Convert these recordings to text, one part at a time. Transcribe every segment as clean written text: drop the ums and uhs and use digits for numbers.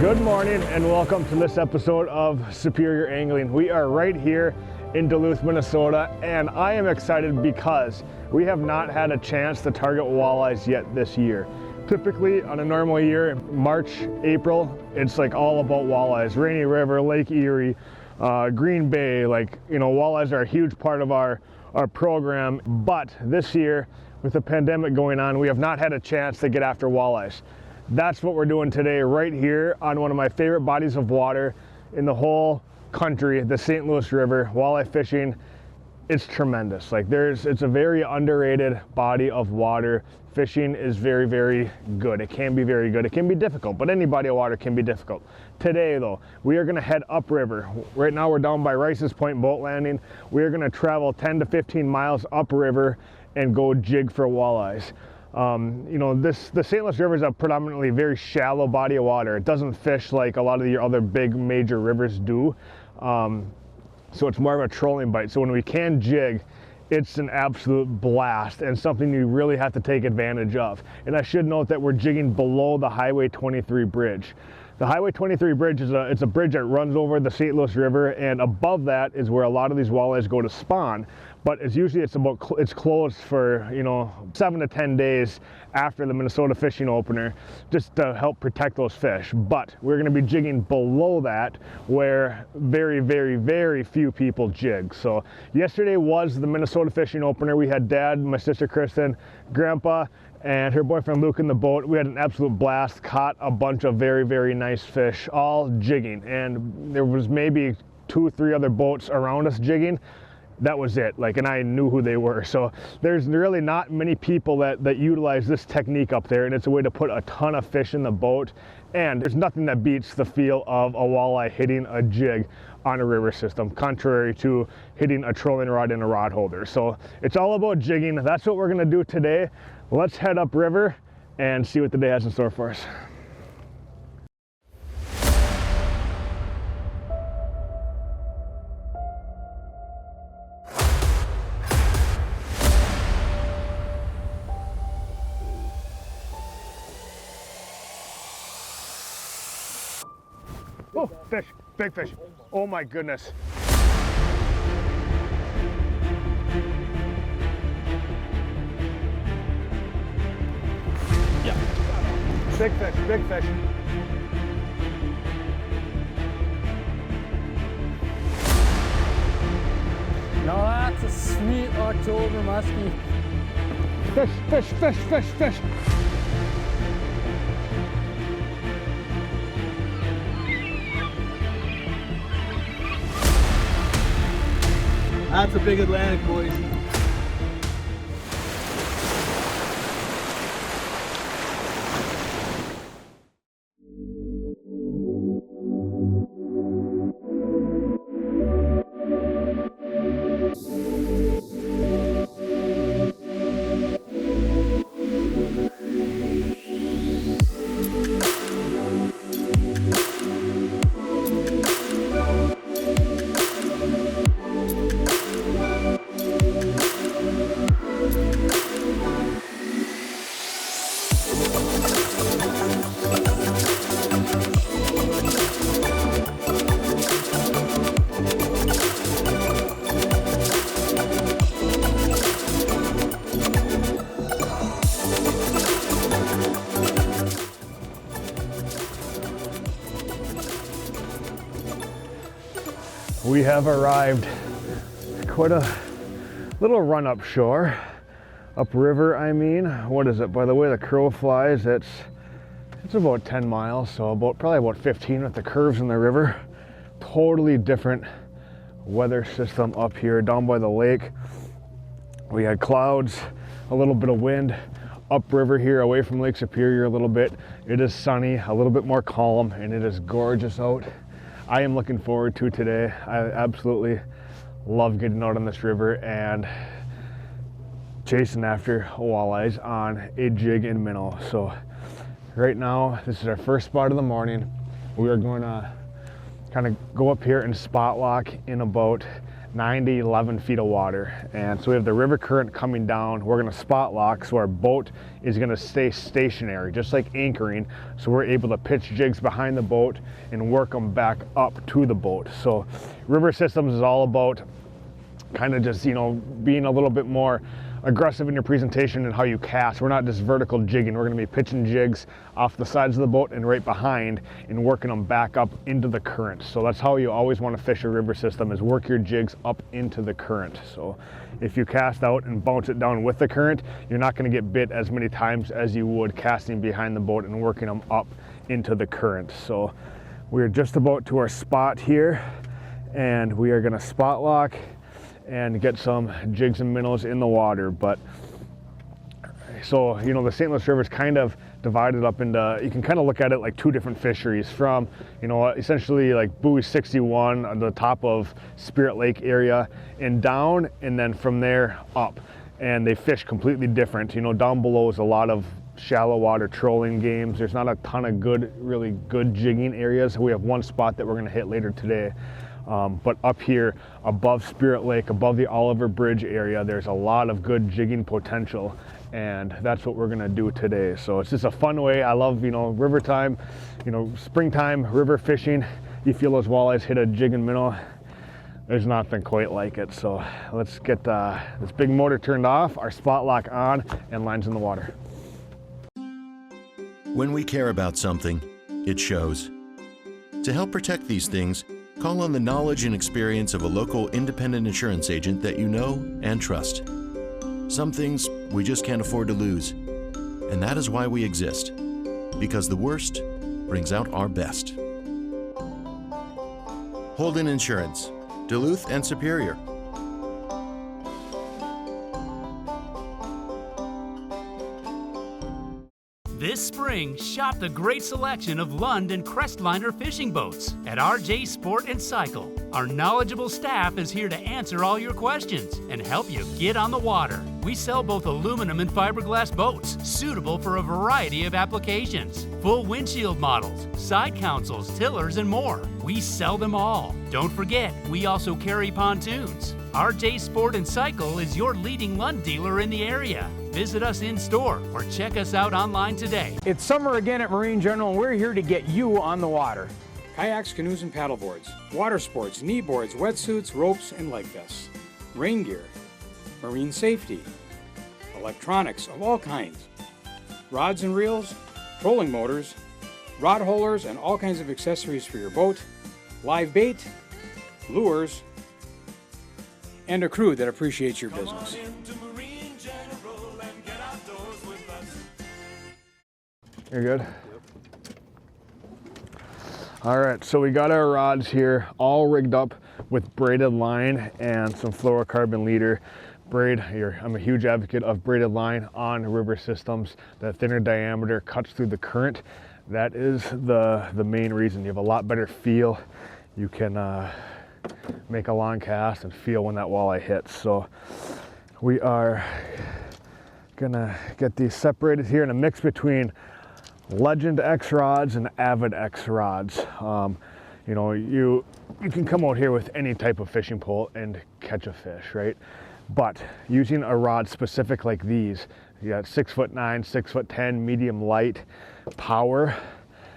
Good morning and welcome to this episode of Superior Angling. We are right here in Duluth, Minnesota, and I am excited because we have not had a chance to target walleyes yet this year. Typically on a normal year, March, April, it's like all about walleyes. Rainy River, Lake Erie, Green Bay, walleyes are a huge part of our program. But this year, with the pandemic going on, we have not had a chance to get after walleyes. That's what we're doing today right here on one of my favorite bodies of water in the whole country, the St. Louis River. Walleye fishing, it's tremendous. It's a very underrated body of water. Fishing is very, very good. It can be very good. It can be difficult, but any body of water can be difficult. Today though, we are gonna head upriver. Right now we're down by Rice's Point boat landing. We are gonna travel 10 to 15 miles upriver and go jig for walleyes. The St. Louis River is a predominantly very shallow body of water. It doesn't fish like a lot of the other big major rivers do. So it's more of a trolling bite. So when we can jig, it's an absolute blast and something you really have to take advantage of. And I should note that we're jigging below the Highway 23 bridge. The Highway 23 bridge is a bridge that runs over the St. Louis River, and above that is where a lot of these walleyes go to spawn. But it's closed for 7 to 10 days after the Minnesota fishing opener, just to help protect those fish. But we're going to be jigging below that, where very, very, very few people jig. So yesterday was the Minnesota fishing opener. We had Dad, my sister Kristen, Grandpa, and her boyfriend Luke in the boat. We had an absolute blast, caught a bunch of very, very nice fish, all jigging. And there was maybe 2 or 3 other boats around us jigging. That was it, and I knew who they were. So there's really not many people that utilize this technique up there, and it's a way to put a ton of fish in the boat. And there's nothing that beats the feel of a walleye hitting a jig on a river system, contrary to hitting a trolling rod in a rod holder. So it's all about jigging. That's what we're gonna do today. Let's head up river and see what the day has in store for us. Oh, fish, big fish. Oh my goodness. Yeah. Big fish, big fish. Now that's a sweet October muskie. Fish, fish, fish, fish, fish. That's a big Atlantic, boys. We have arrived. Quite a little run up shore. Upriver, I mean. What is it? By the way the crow flies, it's about 10 miles, so probably about 15 with the curves in the river. Totally different weather system up here. Down by the lake, we had clouds a little bit of wind upriver here away from Lake Superior a little bit. It is sunny, a little bit more calm, and it is gorgeous out. I am looking forward to today. I absolutely love getting out on this river and chasing after walleyes on a jig and minnow. So right now, this is our first spot of the morning. We are going to kind of go up here and spot lock in about 9 to 11 feet of water. And so we have the river current coming down. We're going to spot lock, so our boat is going to stay stationary, just like anchoring. So we're able to pitch jigs behind the boat and work them back up to the boat. So river systems is all about kind of just, you know, being a little bit more aggressive in your presentation and how you cast. We're not just vertical jigging. We're going to be pitching jigs off the sides of the boat and right behind and working them back up into the current. So that's how you always want to fish a river system, is work your jigs up into the current. So if you cast out and bounce it down with the current, you're not going to get bit as many times as you would casting behind the boat and working them up into the current. So we're just about to our spot here, and we are going to spot lock and get some jigs and minnows in the water. But so, you know, the St. Louis River is kind of divided up into, you can kind of look at it like two different fisheries, from, you know, essentially like buoy 61 on the top of Spirit Lake area and down, and then from there up, and they fish completely different. You know, down below is a lot of shallow water trolling games. There's not a ton of really good jigging areas. We have one spot that we're going to hit later today. But up here above Spirit Lake, above the Oliver Bridge area, there's a lot of good jigging potential, and that's what we're gonna do today. So it's just a fun way. I love, you know, river time, you know, springtime river fishing. You feel those walleyes hit a jig and minnow. There's nothing quite like it. So let's get this big motor turned off, our spot lock on, and lines in the water. When we care about something, it shows. To help protect these things, call on the knowledge and experience of a local independent insurance agent that you know and trust. Some things we just can't afford to lose, and that is why we exist, because the worst brings out our best. Holden Insurance, Duluth and Superior. This spring, shop the great selection of Lund and Crestliner fishing boats at RJ Sport and Cycle. Our knowledgeable staff is here to answer all your questions and help you get on the water. We sell both aluminum and fiberglass boats, suitable for a variety of applications. Full windshield models, side consoles, tillers, and more. We sell them all. Don't forget, we also carry pontoons. RJ Sport and Cycle is your leading Lund dealer in the area. Visit us in store or check us out online today. It's summer again at Marine General, and we're here to get you on the water. Kayaks, canoes, and paddleboards, water sports, knee boards, wetsuits, ropes, and life vests, rain gear, marine safety, electronics of all kinds, rods and reels, trolling motors, rod holders, and all kinds of accessories for your boat, live bait, lures, and a crew that appreciates your business. You're good? All right, so we got our rods here all rigged up with braided line and some fluorocarbon leader. I'm a huge advocate of braided line on river systems. The thinner diameter cuts through the current. That is the main reason. You have a lot better feel. You can make a long cast and feel when that walleye hits. So we are gonna get these separated here in a mix between Legend X rods and Avid X rods. You know, you can come out here with any type of fishing pole and catch a fish, right? But using a rod specific like these, you got 6'9", 6'10", medium light power.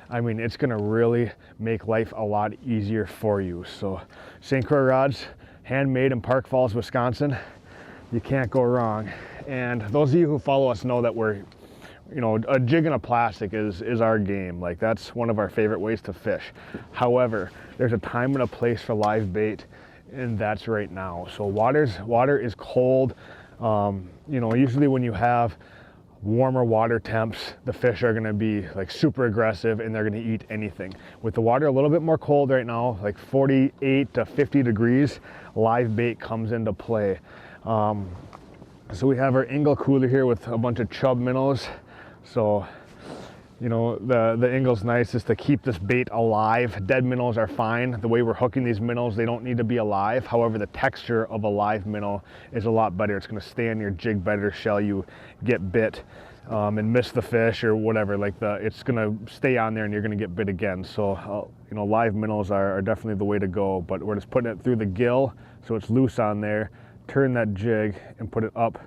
I mean, it's gonna really make life a lot easier for you. So St. Croix rods, handmade in Park Falls, Wisconsin. You can't go wrong. And those of you who follow us know that we're, you know, a jig and a plastic is our game. Like, that's one of our favorite ways to fish. However, there's a time and a place for live bait, and that's right now. So water is cold. You know, usually when you have warmer water temps, the fish are gonna be like super aggressive and they're gonna eat anything. With the water a little bit more cold right now, like 48 to 50 degrees, live bait comes into play. So we have our angle cooler here with a bunch of chub minnows. So, you know, the angle's nice is to keep this bait alive. Dead minnows are fine. The way we're hooking these minnows, they don't need to be alive. However, the texture of a live minnow is a lot better. It's gonna stay on your jig better, shall you get bit and miss the fish or whatever. Like it's gonna stay on there and you're gonna get bit again. So, you know, live minnows are definitely the way to go, but we're just putting it through the gill so it's loose on there. Turn that jig and put it up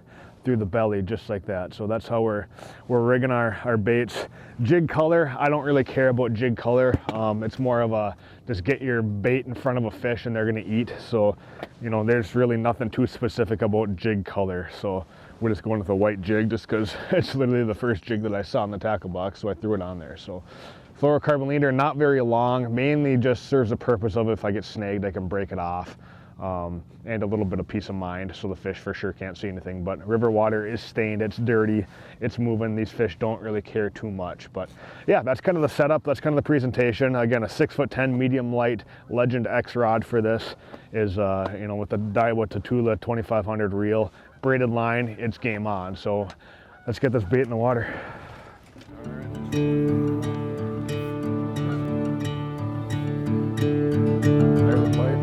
through the belly just like that. So that's how we're rigging our baits. Jig color, I don't really care about jig color. It's more of a just get your bait in front of a fish and they're gonna eat. So, you know, there's really nothing too specific about jig color. So we're just going with a white jig just because it's literally the first jig that I saw in the tackle box, so I threw it on there. So fluorocarbon leader, not very long, mainly just serves the purpose of if I get snagged, I can break it off. And a little bit of peace of mind so the fish for sure can't see anything. But river water is stained, it's dirty, it's moving. These fish don't really care too much. But yeah, that's kind of the setup, that's kind of the presentation. Again, a 6'10" medium light Legend X rod for this is you know, with the Daiwa Tatula 2500 reel, braided line, it's game on. So let's get this bait in the water. There's a bite.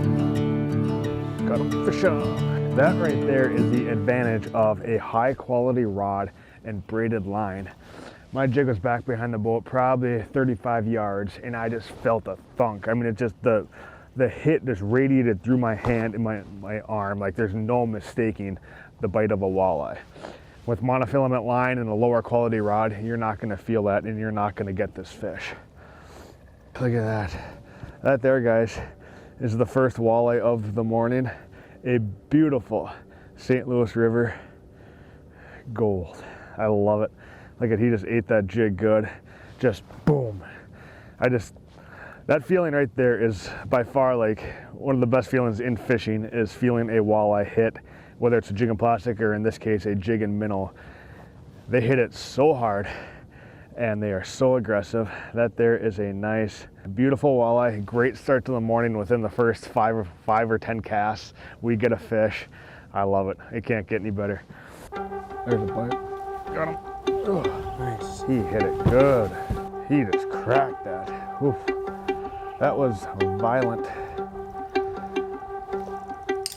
Got him, fish on. That right there is the advantage of a high quality rod and braided line. My jig was back behind the boat, probably 35 yards, and I just felt a thunk. I mean, it just, the hit just radiated through my hand and my arm. Like there's no mistaking the bite of a walleye. With monofilament line and a lower quality rod, you're not gonna feel that and you're not gonna get this fish. Look at that. That there, guys, is the first walleye of the morning. A beautiful St. Louis River gold. I love it. Look at, he just ate that jig good. Just boom. That feeling right there is by far like one of the best feelings in fishing, is feeling a walleye hit, whether it's a jig and plastic or in this case a jig and minnow. They hit it so hard and they are so aggressive. That there is a nice, beautiful walleye. Great start to the morning. Within the first 5 or 10 casts, we get a fish. I love it. It can't get any better. There's a bite. Got him. Ugh. Nice. He hit it good. He just cracked that. Oof. That was violent.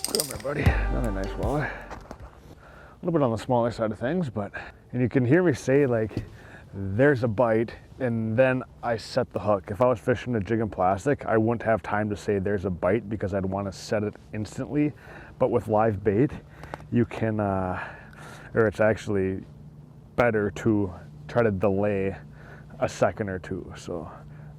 Come here, buddy. Another nice walleye. A little bit on the smaller side of things, but, and you can hear me say like, there's a bite, and then I set the hook. If I was fishing a jig and plastic, I wouldn't have time to say there's a bite because I'd want to set it instantly. But with live bait, you can, or it's actually better to try to delay a second or two. So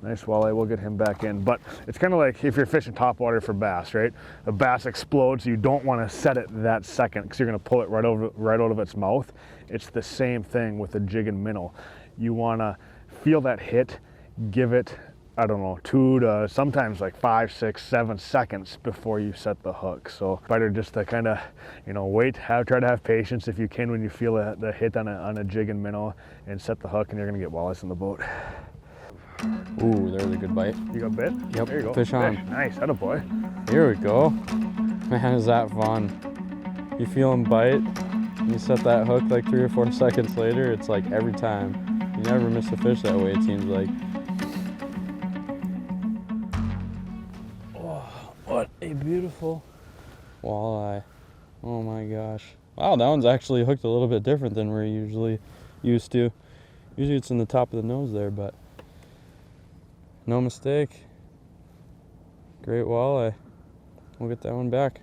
nice walleye, we'll get him back in. But it's kind of like if you're fishing topwater for bass, right? The bass explodes, you don't want to set it that second because you're going to pull it right out of its mouth. It's the same thing with a jig and minnow. You want to feel that hit, give it, I don't know, 2 to sometimes like 5, 6, 7 seconds before you set the hook. So better just to kind of, you know, wait, try to have patience if you can when you feel the hit on a jig and minnow, and set the hook, and you're going to get walleyes in the boat. Ooh, there's a good bite. You got bit? Yep, There you go. fish on. Nice, attaboy. Here we go. Man, is that fun. You feel him bite, and you set that hook like 3 or 4 seconds later, it's like every time. You never miss a fish that way, it seems like. Oh, what a beautiful walleye. Oh my gosh. Wow, that one's actually hooked a little bit different than we're usually used to. Usually it's in the top of the nose there, but no mistake. Great walleye. We'll get that one back.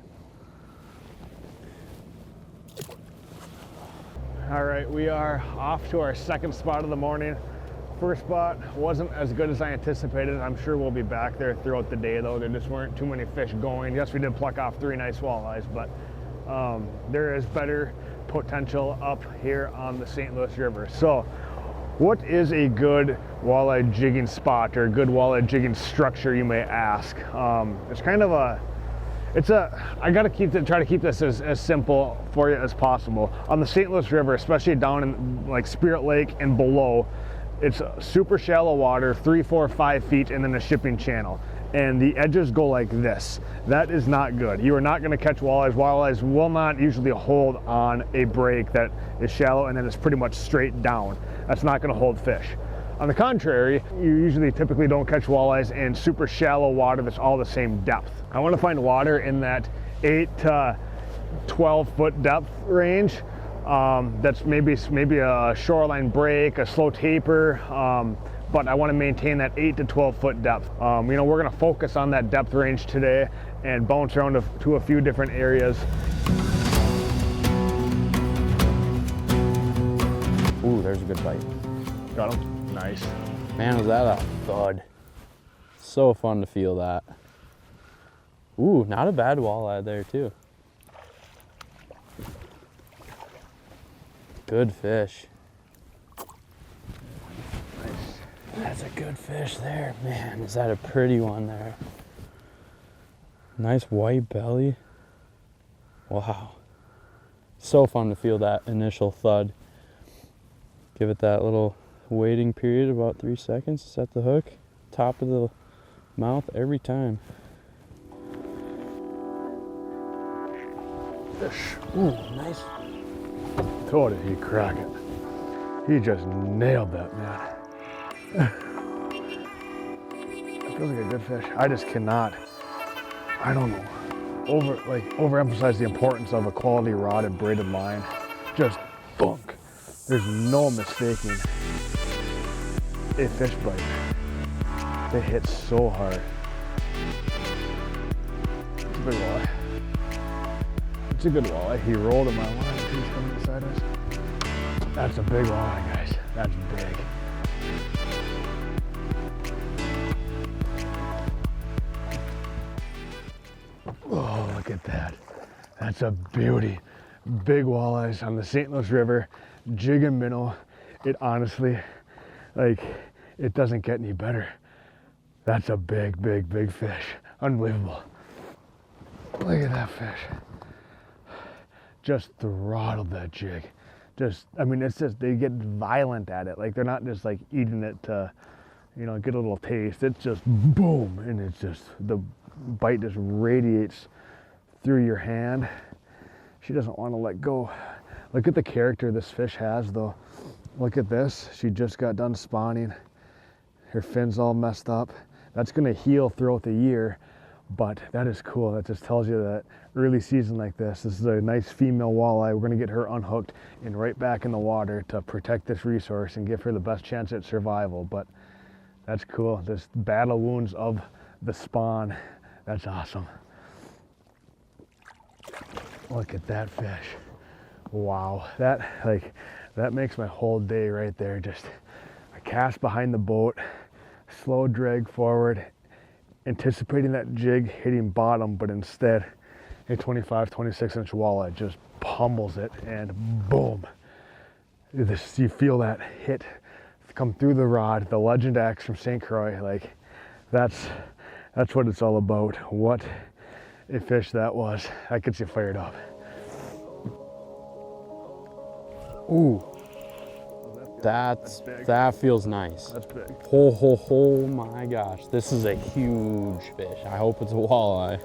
All right, we are off to our second spot of the morning. First spot wasn't as good as I anticipated. I'm sure we'll be back there throughout the day though. There just weren't too many fish going. Yes, we did pluck off 3 nice walleyes, but there is better potential up here on the St. Louis River. So what is a good walleye jigging spot or a good walleye jigging structure, you may ask? It's kind of a, I gotta try to keep this as simple for you as possible. On the St. Louis River, especially down in like Spirit Lake and below, it's super shallow water, 3, 4, 5 feet, and then a shipping channel. and the edges go like this. That is not good. You are not going to catch walleyes. Walleyes will not usually hold on a break that is shallow and then it's pretty much straight down. That's not going to hold fish. On the contrary, you usually typically don't catch walleyes in super shallow water that's all the same depth. I want to find water in that 8 to 12 foot depth range. That's maybe a shoreline break, a slow taper, but I want to maintain that 8 to 12 foot depth. You know, we're going to focus on that depth range today and bounce around to a few different areas. Ooh, there's a good bite. Got him. Nice. Man, was that a thud. So fun to feel that. Ooh, not a bad walleye there too. Good fish. Nice. That's a good fish there. Man, is that a pretty one there. Nice white belly. Wow. So fun to feel that initial thud. Give it that little waiting period, about 3 seconds, set the hook, top of the mouth every time. Fish. Ooh, nice. Told it he'd crack it. He just nailed that, man. That feels like a good fish. I just cannot, I don't know, overemphasize the importance of a quality rod and braided line. Just bunk. There's no mistaking a fish bite. They hit so hard. It's a big walleye. It's a good walleye. He rolled in my line. He's coming beside us. That's a big walleye, guys. That's big. Oh, look at that. That's a beauty. Big walleyes on the St. Louis River, jigging minnow. It honestly, like, it doesn't get any better. That's a big, big, big fish. Unbelievable. Look at that fish. Just throttled that jig. Just, I mean, it's just, they get violent at it. Like, they're not just like eating it to, you know, get a little taste. It's just boom, and it's just, the bite just radiates through your hand. She doesn't want to let go. Look at the character this fish has, though. Look at this. She just got done spawning. Her fin's all messed up. That's going to heal throughout the year, but that is cool. That just tells you that early season like this is a nice female walleye. We're going to get her unhooked and right back in the water to protect this resource and give her the best chance at survival. But that's cool. This battle wounds of the spawn. That's awesome. Look at that fish. Wow. That makes my whole day right there. Just a cast behind the boat, slow drag forward, anticipating that jig hitting bottom, but instead a 25, 26-inch walleye just pummels it, and boom. You feel that hit come through the rod, the Legend X from St. Croix. Like, that's what it's all about. What a fish that was. That gets you fired up. Ooh. That feels nice. That's big. Oh my gosh. This is a huge fish. I hope it's a walleye.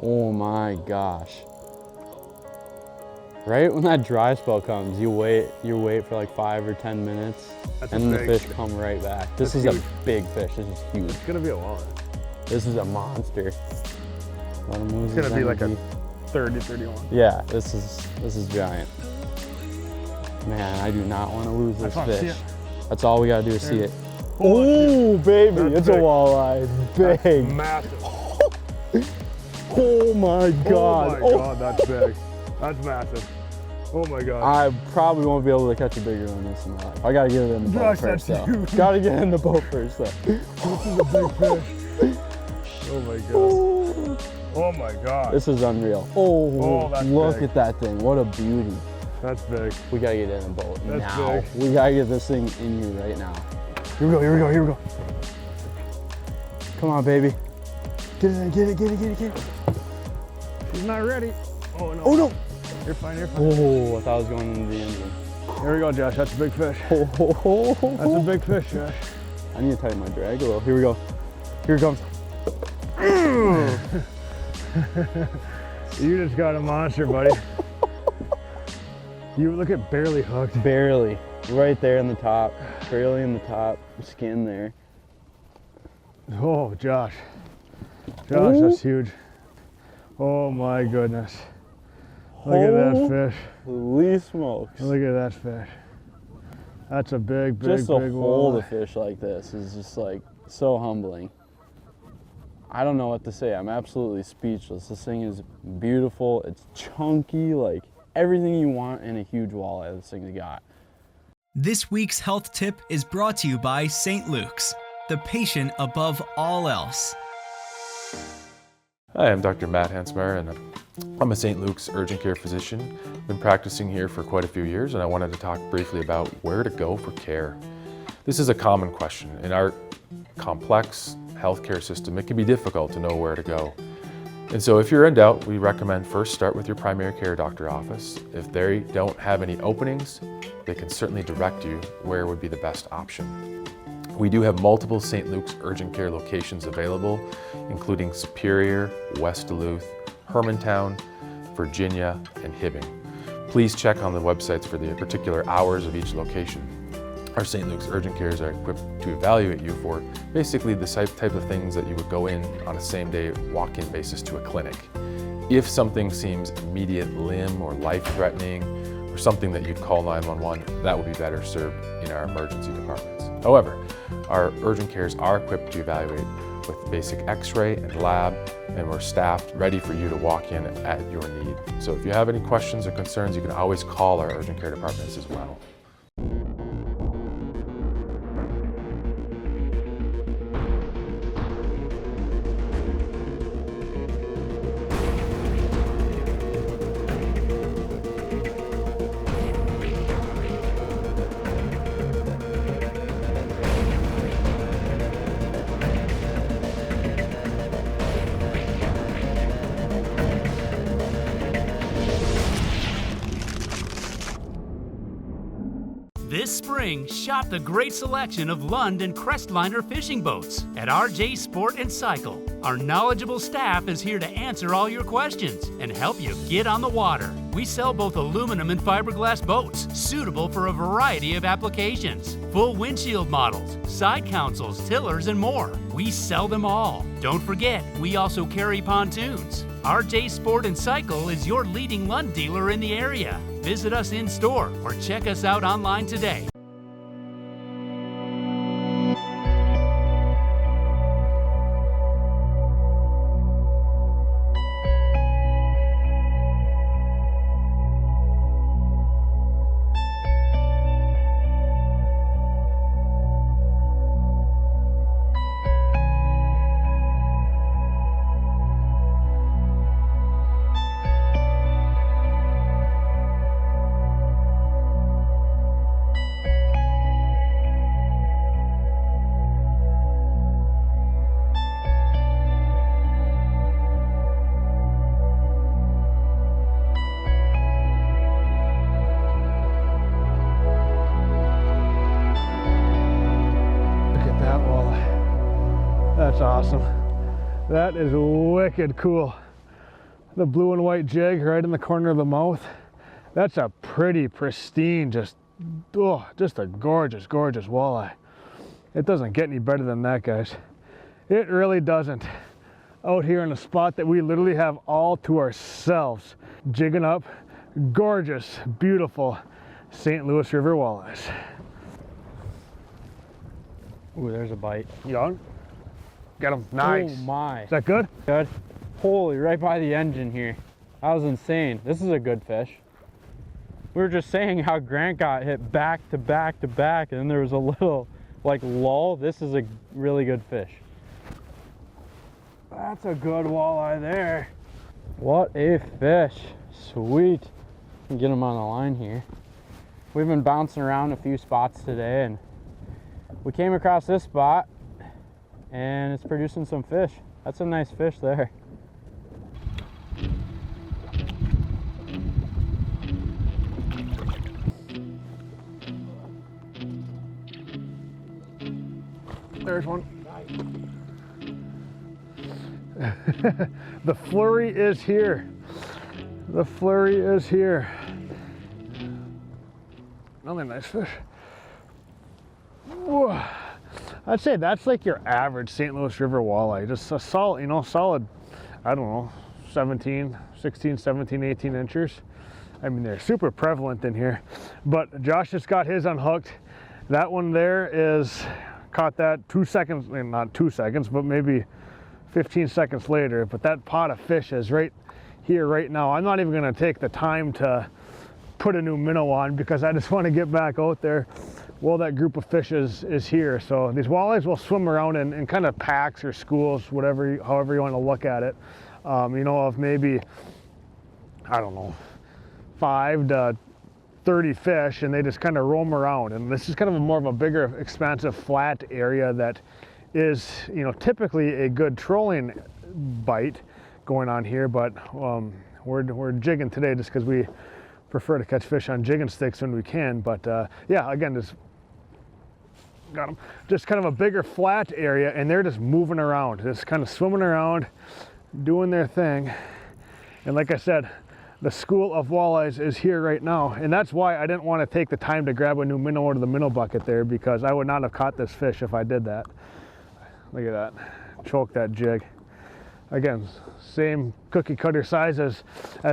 Oh my gosh. Right when that dry spell comes, you wait for like 5 or 10 minutes, and then the fish come right back. This is a big fish. This is huge. It's gonna be a walleye. This is a monster. Let him lose It's gonna his be like energy. a 30, 31. Yeah, this is giant. Man, I do not want to lose this fish. That's all we gotta do is see it. Oh, baby, it's big. a walleye. Big. That's massive. Oh my God. Oh my God, that's big. That's massive. Oh my God. I probably won't be able to catch a bigger one this in my life. I gotta get it in the boat Gosh, first, that's though. huge. Gotta get it in the boat first, though. This is a big fish. Oh my God. Oh my God. This is unreal. Oh, that's look big. at that thing. What a beauty. That's big. We gotta get it in the boat That's now. big. We gotta get this thing in here right now. Here we go, here we go, here we go. Come on, baby. Get it in, get it. She's not ready. Oh no. Oh no. You're fine, you're fine. Oh, I thought I was going into the engine. Here we go, Josh. That's a big fish. Oh. That's a big fish, Josh. I need to tighten my drag a little. Here we go. Here it comes. You just got a monster, buddy. You look at barely hooked. Barely. Right there in the top. Barely in the top skin there. Oh, Josh. Josh, that's huge. Oh my goodness. Look at that fish. Holy smokes. Look at that fish. That's a big, big, Just to big hold a walleye. fish like this is just like so humbling. I don't know what to say. I'm absolutely speechless. This thing is beautiful. It's chunky, like everything you want in a huge walleye this thing's got. This week's health tip is brought to you by St. Luke's, the patient above all else. Hi, I'm Dr. Matt Hansmeyer, and I'm a St. Luke's urgent care physician. Been practicing here for quite a few years, and I wanted to talk briefly about where to go for care. This is a common question. In our complex healthcare system, it can be difficult to know where to go. And so if you're in doubt, we recommend first start with your primary care doctor office. If they don't have any openings, they can certainly direct you where would be the best option. We do have multiple St. Luke's urgent care locations available, including Superior, West Duluth, Hermantown, Virginia, and Hibbing. Please check on the websites for the particular hours of each location. Our St. Luke's urgent cares are equipped to evaluate you for basically the type of things that you would go in on a same-day walk-in basis to a clinic. If something seems immediate limb or life-threatening, or something that you'd call 911, that would be better served in our emergency departments. However, our urgent cares are equipped to evaluate with basic x-ray and lab, and we're staffed ready for you to walk in at your need. So if you have any questions or concerns, you can always call our urgent care departments as well. This spring, shop the great selection of Lund and Crestliner fishing boats at RJ Sport and Cycle. Our knowledgeable staff is here to answer all your questions and help you get on the water. We sell both aluminum and fiberglass boats, suitable for a variety of applications. Full windshield models, side consoles, tillers, and more. We sell them all. Don't forget, we also carry pontoons. RJ Sport and Cycle is your leading Lund dealer in the area. Visit us in store or check us out online today. That's awesome. That is wicked cool. The blue and white jig right in the corner of the mouth. That's a pretty pristine, just a gorgeous, gorgeous walleye. It doesn't get any better than that, guys. It really doesn't. Out here in a spot that we literally have all to ourselves, jigging up gorgeous, beautiful St. Louis River walleyes. Ooh, there's a bite. You on? Get him. Nice. Oh my. Is that good? Good. Holy, right by the engine here. That was insane. This is a good fish. We were just saying how Grant got hit back to back to back, and then there was a little like lull. This is a really good fish. That's a good walleye there. What a fish. Sweet. Get him on the line here. We've been bouncing around a few spots today, and we came across this spot and it's producing some fish. That's a nice fish there. There's one. The flurry is here. The flurry is here. Another nice fish. Whoa. I'd say that's like your average St. Louis River walleye. Just a solid, you know, solid, I don't know, 16, 17, 18 inches. I mean, they're super prevalent in here. But Josh just got his unhooked. That one there is, caught that 2 seconds, not 2 seconds, but maybe 15 seconds later. But that pot of fish is right here, right now. I'm not even gonna take the time to put a new minnow on because I just want to get back out there while that group of fish is here. So these walleyes will swim around in kind of packs or schools, whatever, however you want to look at it. You know, of maybe, I don't know, 5 to 30 fish, and they just kind of roam around. And this is kind of more of a bigger, expansive, flat area that is, you know, typically a good trolling bite going on here. But we're jigging today just because we prefer to catch fish on jigging sticks when we can. But yeah, again, just got them. Just kind of a bigger flat area, and they're just moving around, just kind of swimming around, doing their thing. And like I said, the school of walleyes is here right now, and that's why I didn't want to take the time to grab a new minnow out of the minnow bucket there, because I would not have caught this fish if I did that. Look at that, choke that jig. Again, same cookie cutter size as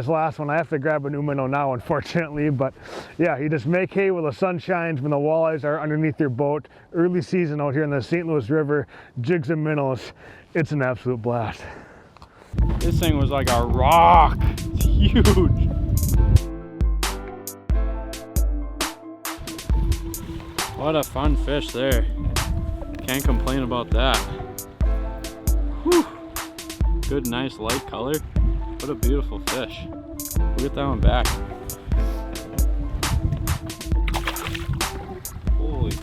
last one. I have to grab a new minnow now, unfortunately, but yeah, you just make hay while the sun shines when the walleyes are underneath your boat. Early season out here in the St. Louis River, jigs and minnows. It's an absolute blast. This thing was like a rock. It's huge. What a fun fish there. Can't complain about that. Whew. Good, nice light color. What a beautiful fish. We'll get that one back. Holy.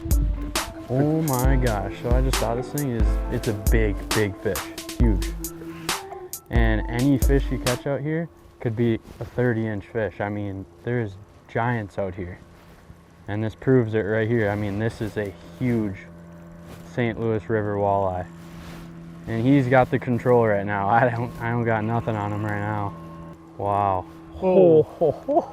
Oh my gosh. So I just saw this thing it's a big fish. Huge. And any fish you catch out here could be a 30-inch fish. I mean, there's giants out here. And this proves it right here. I mean, this is a huge St. Louis River walleye. And he's got the control right now. I don't got nothing on him right now. Wow. Oh.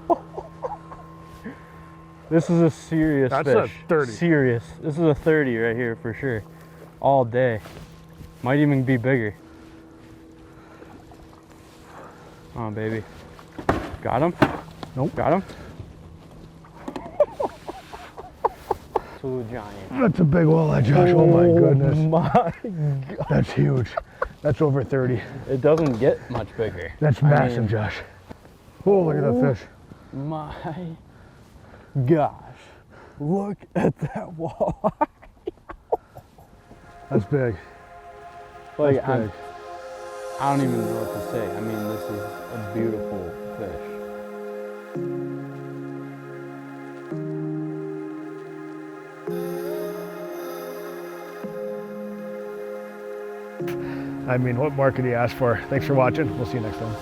This is a serious fish. That's a 30. Serious. This is a 30 right here for sure. All day. Might even be bigger. Come on, baby. Got him? Nope. Got him? Two giant. That's a big walleye, Josh. Oh my goodness. My God. That's huge. That's over 30. It doesn't get much bigger. That's massive, Josh. Oh, look at that fish. My gosh. Look at that walleye. That's big. Like, That's big. I don't even know what to say. I mean, this is a beautiful fish. I mean, what more could you ask for? Thanks for watching. We'll see you next time.